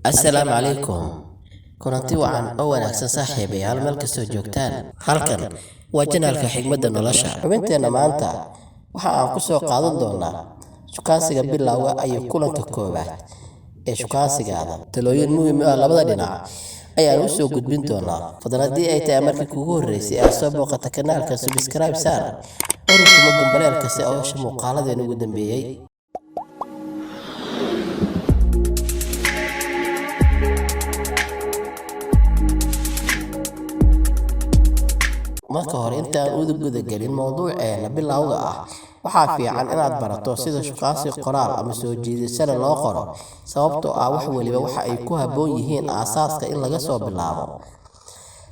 Assalaamu calaykum. Kulanti wacan oo wanaagsan saaxiibayaal meel kastoo joogtaan. Halkan waa janaalka xigmadda nolosha. Xubinteena maanta waxa aan ku soo qaadan doonaa shukaansiga bilowga iyo kulanka koowaad ee shukaansigaada. Talooyin muhiim ah labada dhinac ayaan u soo gudbin doonaa. Fadlan haddii ay tahay markii kugu horreysay aad soo booqata kanaalka subscribe saar. Ururka gambaleelka si oo hesho muuqaaladeena ugu dambeeyay. marka hore intaan u guda galin mowduuceena bilowga ah waxaa fiican inaad barato sida shukaansi qoraal ama soo jiidashada loo qoro sababtoo ah wax waliba waxa ay ku habboon yihiin aasaaska in laga soo bilaabo.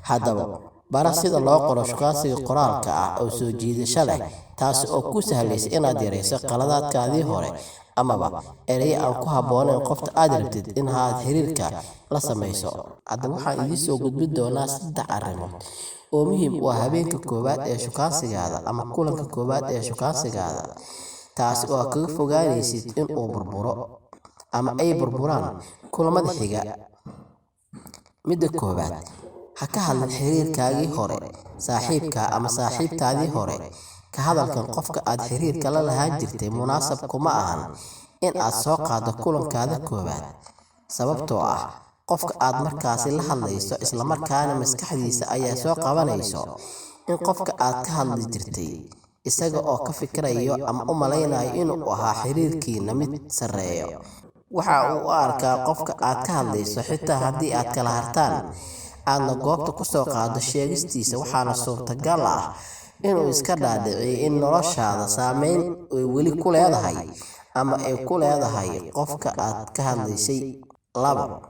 Haddaba bara sida loo qoro shukaansiga qoraalka ah oo soo jiidasho leh taas oo ku sahlaysa inaad yareyso qaladaadkaadii hore amaba erey aan ku habboonayn qofta aad rabtid in aad xiriirka la samayso. Haddaba waxaan idiin soo gudbin doonaa 3 arrimood oo muhiim u ah habeenka koowaad ee shukaansigaada ama kulanka koowaad ee shukaansigaada, taas oo kaga fogaanaysid in uu burburo ama ay burburaan kulamada xiga. Midda koowaad, ha ka hadlin xiriirkaagii hore, saaxiibka ama saaxiibtaadii hore. Ka hadalkan qofka aad xiriirka la lahaan jirtay munaasab kuma ahan in aad soo qaado kulankaada koowaad, sababtoo ah qofka aad markaasi la hadlayso isla markaana maskaxdiisa ayaa soo qabanayso in qofka aad ka hadli jirtay isaga oo ka fikirayo ama u malaynayo inuu ahaa xiriirkiina mid sareeyo. Waxa uu u arkaa qofka aad ka hadlayso xitaa haddii aad kala hartaan aadna goobta ku soo qaado sheegistiisa, waxaana suurtagal ah inuu iska dhaadhiciyo in noloshaada saameyn ay weli ku leedahay ama ay ku leedahay qofka aad ka hadlaysay. 2,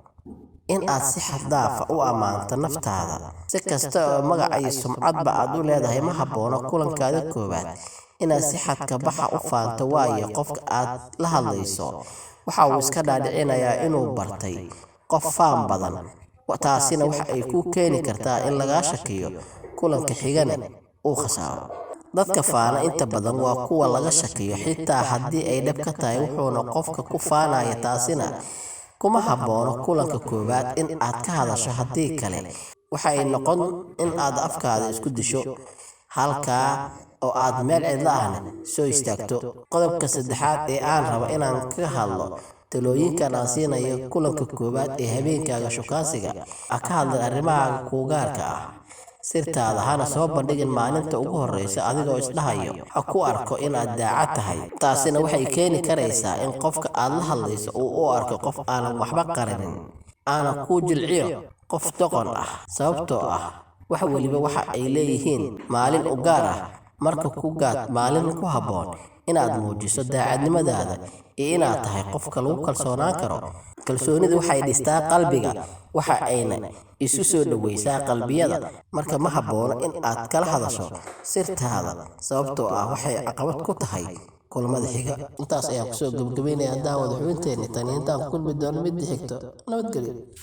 in aad si xad dhaaf ah u ammaanto naftaada. Si kasta oo magac iyo sumcadba aad u leedahay, ma habboona kulankaada koowaad inaad si xad ka baxa u faanto, waayo qofka aad la hadlayso waxa uu iska dhaadhicinayaa inuu bartay qof faan badan. Taasina waxa ay ku keeni kartaa in laga shakiyo kulanka xigana uu khasaaro. Dadka faana inta badan waa kuwa laga shakiyo xitaa haddii ay dhab ka tahay wuxuuna qofka ku faanaya, taasina kuma habboono kulanka koowaad in aad ka hadasho. Haddii kale waxay noqon in aad afkaada isku disho halkaa oo aad meel cidla ahna soo istaagto. Qodobka 3 ee aan rabo inaan ka hadlo talooyinkan aan siinayo kulanka koowaad ee habeenkaaga shukaansiga. Ha ka hadlin arrimaha kuu gaarka ah, sirtaada hana soo bandhigin maalinta ugu horreysa adigoo isdhahayo ha ku arko inaad daacad tahay. Taasina waxay keeni karaysaa in qofka aad la hadlayso uu u arko qof aanan waxba qarinin, aana kuu jilciyo qof doqon ah, sababtoo ah wax waliba waxa ay leeyihiin maalin u gaar ah. Marka ku gaad maalin ku habboon inaad muujiso daacadnimadaada iyo inaad tahay qofka lagu kalsoonaan karo. Kalsoonidu waxay dhistaa qalbiga, waxa ayna isu soo dhaweysaa qalbiyada. Marka ma habboona in aad kala hadasho sirtaada, sababtoo ah waxay caqabad ku tahay kulamada xiga. Intaas ayaan kusoo gabagabaynayaa daawada xubinteena tan intaan ku kulmi doono mid xigto. Nabadgelyo.